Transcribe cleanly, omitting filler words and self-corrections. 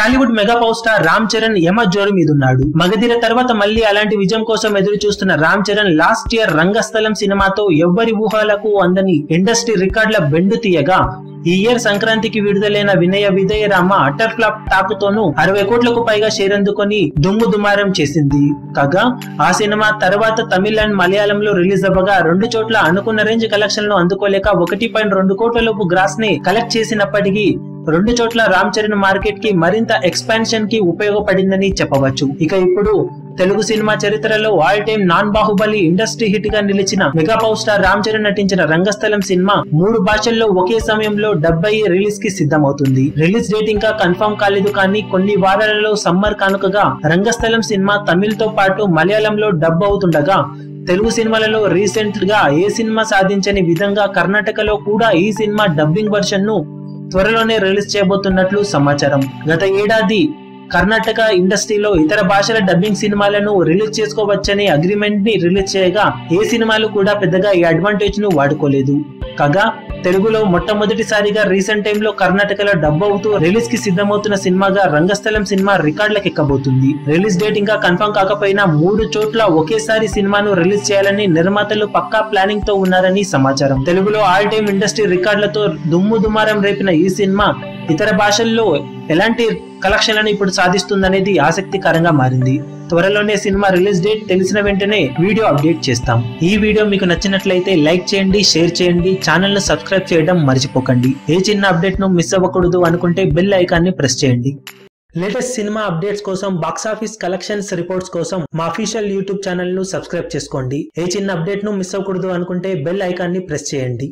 Tollywood mega power star Ram Charan యమ జోరు మీదున్నాడు. మగధీర తర్వాత మళ్ళీ అలాంటి విజయం కోసం ఎదురు చూస్తున్న రామ్ చరణ్ లాస్ట్ ఇయర్ రంగస్థలం సినిమాతో ఎవ్వరి ఊహలకు అందని ఇండస్ట్రీ రికార్డుల బెండు తీయగా ఈ ఇయర్ సంక్రాంతికి విడుదలైన వినయ విధేయ రామ అటర్ ఫ్లాప్ టాకుతోనూ 60 కోట్లకు పైగా షేర్ అందుకొని దుమ్ము దుమారం చేసింది. కాగా ఆ సినిమా తర్వాత తమిళ అండ్ మలయాళంలో రిలీజ్ అవ్వగా 2 చోట్ల అనుకున్న రేంజ్ కలెక్షన్లను అందుకోలేక 1.2 కోట్ల లోపు గ్రాస్ ని కలెక్ట్ చేసినప్పటికీ 2 చోట్ల రామ్ చరణ్ మార్కెట్ కి మరింత ఎక్స్పాన్షన్ కి ఉపయోగపడిందని చెప్పవచ్చు. ఇక ఇప్పుడు తెలుగు సినిమా చరిత్రలో all time non Baahubali industry hit గా నిలిచిన mega power star Ram Charan నటించిన రంగస్థలం సినిమా 3 భాషల్లో ఒకే సమయంలో డబ్ అయ్యి రిలీజ్ కి సిద్ధమవుతుంది. రిలీజ్ డేట్ ఇంకా కన్ఫర్మ్ కాలేదు, కానీ కొన్ని వారాలలో సమ్మర్ కానుకగా రంగస్థలం సినిమా తమిళ్ తో పాటు మలయాళంలో డబ్ అవుతుండగా తెలుగు సినిమాలలో రీసెంట్ గా ఏ సినిమా సాధించని విధంగా కర్ణాటకలో కూడా ఈ సినిమా డబ్బింగ్ వర్షన్ ను త్వరలోనే రిలీజ్ చేయబోతున్నట్లు సమాచారం. గత ఏడాది కర్ణాటక ఇండస్ట్రీలో ఇతర భాషల డబ్బింగ్ సినిమాలను రిలీజ్ చేసుకోవచ్చని అగ్రిమెంట్ ని రిలీజ్ చేయగా ఏ సినిమాలు కూడా పెద్దగా ఈ అడ్వాంటేజ్ ను వాడుకోలేదు. కాగా తెలుగులో మొట్టమొదటిసారిగా రీసెంట్ టైమ్ లో కర్ణాటకలో డబ్ అవుతూ రిలీజ్ కి సిద్ధమవుతున్న సినిమాగా రంగస్థలం సినిమా రికార్డులకు ఎక్కబోతుంది. రిలీజ్ డేట్ ఇంకా కన్ఫర్మ్ కాకపోయినా 3 చోట్ల ఒకేసారి సినిమాను రిలీజ్ చేయాలని నిర్మాతలు పక్కా ప్లానింగ్ తో ఉన్నారని సమాచారం. తెలుగులో ఆల్ టైమ్ ఇండస్ట్రీ రికార్డులతో దుమ్ము దుమారం రేపిన ఈ సినిమా ఇతర భాషల్లో ఎలాంటి కలెక్షన్లను ఇప్పుడు సాధిస్తుందనేది ఆసక్తికరంగా మారింది. త్వరలోనే సినిమా రిలీజ్ డేట్ తెలిసిన వెంటనే వీడియో అప్డేట్ చేస్తాం. ఈ వీడియో మీకు నచ్చినట్లయితే లైక్ చేయండి, షేర్ చేయండి, ఛానల్ ను సబ్స్క్రైబ్ చేయడం మర్చిపోకండి. ఏ చిన్న అప్డేట్ ను మిస్ అవ్వకూడదు అనుకుంటే బెల్ ఐకాన్ ని ప్రెస్ చేయండి. లేటెస్ట్ సినిమా అప్డేట్స్ కోసం, బాక్సాఫీస్ కలెక్షన్స్ రిపోర్ట్స్ కోసం మా అఫీషియల్ యూట్యూబ్ ఛానల్ ను సబ్స్క్రైబ్ చేసుకోండి. ఏ చిన్న అప్డేట్ ను మిస్ అవ్వకూడదు అనుకుంటే బెల్ ఐకాన్ ని ప్రెస్ చేయండి.